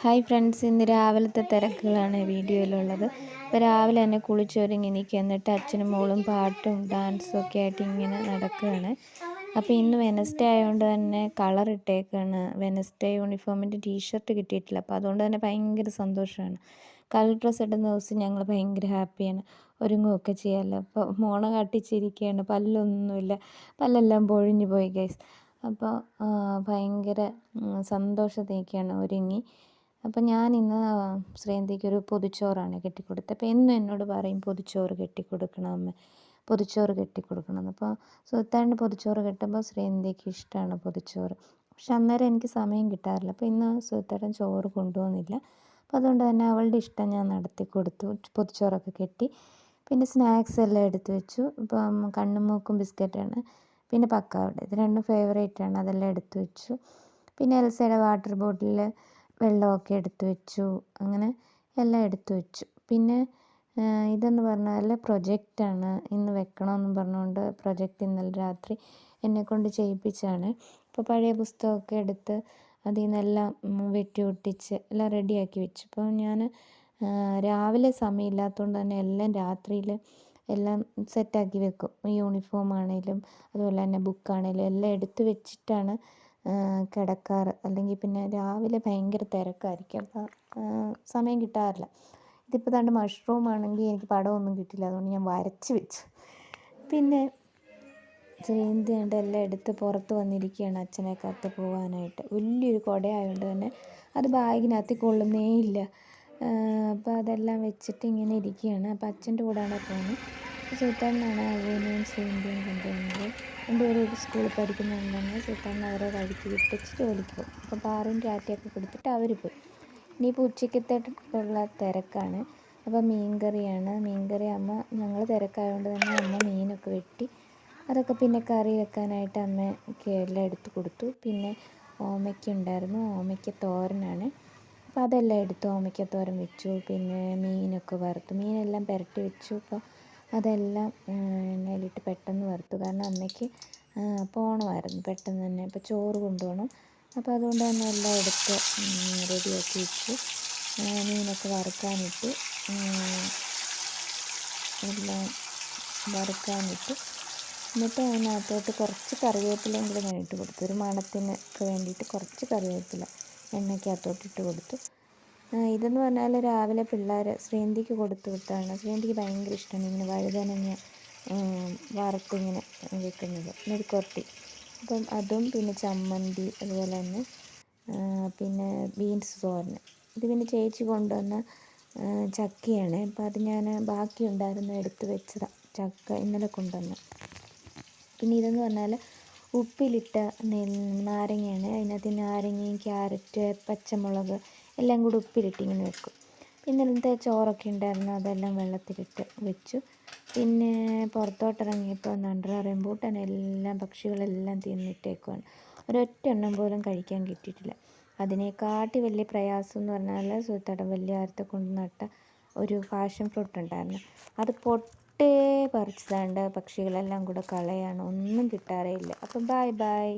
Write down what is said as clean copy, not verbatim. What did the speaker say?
Hi friends, ഇന്ന് രാവിലത്തെ തിരക്കുകളാണ് വീഡിയോയിലുള്ളത്. ഇപ്പോൾ രാവിലെ തന്നെ കുളിച്ചൊരുങ്ങി നിൽക്കുക, എന്നിട്ട് അച്ഛനും മോളും പാട്ടും ഡാൻസും ഒക്കെ ആയിട്ട് ഇങ്ങനെ നടക്കുകയാണ്. അപ്പോൾ ഇന്ന് വെനസ്ഡേ ആയതുകൊണ്ട് തന്നെ കളർ ഇട്ടേക്കാണ്. വെനസ്ഡേ യൂണിഫോമിൻ്റെ ടീഷർട്ട് കിട്ടിയിട്ടില്ല, അപ്പോൾ അതുകൊണ്ട് തന്നെ ഭയങ്കര സന്തോഷമാണ്. കളർ ഡ്രസ്സ് ഇടുന്ന ദിവസം ഞങ്ങൾ ഭയങ്കര ഹാപ്പിയാണ്, ഒരുങ്ങുകയൊക്കെ ചെയ്യാമല്ലോ. അപ്പോൾ മോണ കാട്ടിച്ചിരിക്കുകയാണ്, പല്ലൊന്നുമില്ല, പല്ലെല്ലാം പൊഴിഞ്ഞു പോയി ഗൈസ്. അപ്പോൾ ഭയങ്കര സന്തോഷത്തേക്കാണ് ഒരുങ്ങി. അപ്പോൾ ഞാനിന്ന് ശ്രീയന്തിക്കൊരു പൊതിച്ചോറാണ് കെട്ടിക്കൊടുത്തത്. അപ്പോൾ എന്നും എന്നോട് പറയും പൊതിച്ചോറ് കെട്ടിക്കൊടുക്കണം അമ്മ, പൊതിച്ചോറ് കെട്ടിക്കൊടുക്കണം. അപ്പോൾ സുൽത്താൻ്റെ പൊതിച്ചോറ് കെട്ടുമ്പോൾ ശ്രീയന്തിക്ക് ഇഷ്ടമാണ് പൊതിച്ചോറ്. പക്ഷെ അന്നേരം എനിക്ക് സമയം കിട്ടാറില്ല. അപ്പോൾ ഇന്ന് സുൽത്താൻ ചോറ് കൊണ്ടുപോകുന്നില്ല. അപ്പോൾ അതുകൊണ്ട് തന്നെ അവളുടെ ഇഷ്ടം ഞാൻ നടത്തി കൊടുത്തു. പൊതിച്ചോറൊക്കെ കെട്ടി, പിന്നെ സ്നാക്സ് എല്ലാം എടുത്തു വെച്ചു. ഇപ്പം കണ്ണും മൂക്കും ബിസ്ക്കറ്റാണ്, പിന്നെ പക്കാവട, ഇത് രണ്ടും ഫേവറേറ്റാണ്, അതെല്ലാം എടുത്തു വെച്ചു. പിന്നെ എൽസയുടെ വാട്ടർ ബോട്ടിൽ വെള്ളമൊക്കെ എടുത്തു വെച്ചു. അങ്ങനെ എല്ലാം എടുത്തു വെച്ചു. പിന്നെ ഇതെന്ന് പറഞ്ഞാൽ പ്രൊജക്റ്റാണ്, ഇന്ന് വെക്കണമെന്ന് പറഞ്ഞുകൊണ്ട് പ്രൊജക്റ്റ് ഇന്നലെ രാത്രി എന്നെക്കൊണ്ട് ചെയ്യിപ്പിച്ചാണ്. അപ്പോൾ പഴയ പുസ്തകമൊക്കെ എടുത്ത് അതിൽ നിന്നെല്ലാം വെട്ടി ഒട്ടിച്ച് എല്ലാം റെഡിയാക്കി വെച്ചു. അപ്പോൾ ഞാൻ രാവിലെ സമയമില്ലാത്തതുകൊണ്ട് തന്നെ എല്ലാം രാത്രിയിൽ എല്ലാം സെറ്റാക്കി വെക്കും. യൂണിഫോം ആണെങ്കിലും അതുപോലെ തന്നെ ബുക്കാണെങ്കിലും എല്ലാം എടുത്ത് വെച്ചിട്ടാണ് കിടക്കാറ്. അല്ലെങ്കിൽ പിന്നെ രാവിലെ ഭയങ്കര തിരക്കായിരിക്കും, അപ്പോൾ സമയം കിട്ടാറില്ല. ഇതിപ്പോൾ ദാണ്ട് മഷ്റൂം ആണെങ്കിൽ എനിക്ക് പടമൊന്നും കിട്ടില്ല, അതുകൊണ്ട് ഞാൻ വരച്ച് വെച്ചു. പിന്നെ ശ്രീയന്തി കൊണ്ട് എല്ലാം എടുത്ത് പുറത്ത് വന്നിരിക്കുകയാണ് അച്ഛനെ കാത്ത് പോകാനായിട്ട്. വലിയൊരു കുടയായതുകൊണ്ട് തന്നെ അത് ബാഗിനകത്ത് കൊള്ളുന്നേ ഇല്ല. അപ്പോൾ അതെല്ലാം വെച്ചിട്ട് ഇങ്ങനെ ഇരിക്കുകയാണ്. അപ്പോൾ അച്ഛൻ്റെ കൂടെയാണ് പോകുന്നത്. സുൽത്താനാണ് അവനെയും ശ്രീയന്തിയും കൊണ്ടുപോകുന്നത്. രണ്ടുപേരും സ്കൂളിൽ പഠിക്കുന്നുണ്ടെങ്കിൽ സുൽത്താൻ അവരെ വഴിക്ക് വിട്ടിച്ച് ജോലിക്ക് പോകും. അപ്പോൾ പാറും രാറ്റയൊക്കെ കൊടുത്തിട്ട് അവർ പോയി. ഇനിയിപ്പോൾ ഉച്ചക്കത്തേക്കുള്ള തിരക്കാണ്. അപ്പോൾ മീൻകറിയാണ്. മീൻകറി അമ്മ, ഞങ്ങൾ തിരക്കായതുകൊണ്ട് തന്നെ അമ്മ മീനൊക്കെ വെട്ടി അതൊക്കെ പിന്നെ കറി വെക്കാനായിട്ട് അമ്മയ്ക്ക് എല്ലാം എടുത്ത് കൊടുത്തു. പിന്നെ ഓമയ്ക്ക ഉണ്ടായിരുന്നു, ഓമയ്ക്ക തോരനാണ്. അപ്പോൾ അതെല്ലാം എടുത്ത് ഓമയ്ക്ക തോരൻ വെച്ചു. പിന്നെ മീനൊക്കെ വറുത്തു, മീനെല്ലാം പുരട്ടി വെച്ചു. അപ്പോൾ അതെല്ലാം എണ്ണയിലിട്ട് പെട്ടെന്ന് വറുത്തു, കാരണം അമ്മയ്ക്ക് പോകണമായിരുന്നു പെട്ടെന്ന് തന്നെ. അപ്പോൾ ചോറ് കൊണ്ടുപോകണം, അപ്പോൾ അതുകൊണ്ട് തന്നെ എല്ലാം എടുത്ത് റെഡിയാക്കി വെച്ചു. മീനൊക്കെ വറുക്കാനിട്ട് എല്ലാം വറുക്കാനിട്ട്, എന്നിട്ട് അതിനകത്തോട്ട് കുറച്ച് കറിവേപ്പിലയും കൂടി ഞാൻ ഇട്ട് കൊടുത്തു. ഒരു മണത്തിനൊക്കെ വേണ്ടിയിട്ട് കുറച്ച് കറിവേപ്പില എണ്ണയ്ക്കകത്തോട്ട് ഇട്ട് കൊടുത്തു. ഇതെന്ന് പറഞ്ഞാൽ രാവിലെ പിള്ളേർ ശ്രീയന്തിക്ക് കൊടുത്തു വിട്ടതാണ്. ശ്രീയന്തിക്ക് ഭയങ്കര ഇഷ്ടമാണ് ഇങ്ങനെ വഴുതനങ്ങ വറുത്തിങ്ങനെ വെക്കുന്നത്, മെഴുക്കുവരട്ടി. അപ്പം അതും പിന്നെ ചമ്മന്തി, അതുപോലെ തന്നെ പിന്നെ ബീൻസ് തോരൻ. ഇത് പിന്നെ ചേച്ചി കൊണ്ടുവന്ന ചക്കയാണ്. അപ്പോൾ അത് ഞാൻ ബാക്കി ഉണ്ടായിരുന്ന എടുത്ത് വെച്ചതാണ്, ചക്ക ഇന്നലെ കൊണ്ടുവന്ന. പിന്നെ ഇതെന്ന് പറഞ്ഞാൽ ഉപ്പിലിട്ട നാരങ്ങയാണ്. അതിനകത്ത് നാരങ്ങയും ക്യാരറ്റ് പച്ചമുളക് എല്ലാം കൂടി ഉപ്പിലിട്ട് ഇങ്ങനെ വെക്കും. പിന്നെ ഇന്നത്തെ ചോറൊക്കെ ഉണ്ടായിരുന്നു, അതെല്ലാം വെള്ളത്തിലിട്ട് വെച്ചു. പിന്നെ പുറത്തോട്ടിറങ്ങിയപ്പോൾ റംബൂട്ടാൻ എല്ലാം പക്ഷികളെല്ലാം തിന്നിട്ടേക്കുവാണ്. ഒരൊറ്റ എണ്ണം പോലും കഴിക്കാൻ കിട്ടിയിട്ടില്ല. അതിനെക്കാട്ടി വലിയ പ്രയാസം എന്ന് പറഞ്ഞാൽ സുൽത്താൻ്റെ വലിയ ആരത്തെ കൊണ്ട് നട്ട ഒരു പാഷൻ ഫ്രൂട്ട് ഉണ്ടായിരുന്നു, അത് പൊട്ടേ പറിച്ചതാണ്ട് പക്ഷികളെല്ലാം കൂടെ കളയാണ്, ഒന്നും കിട്ടാറേ ഇല്ല. അപ്പം ബൈ ബൈ.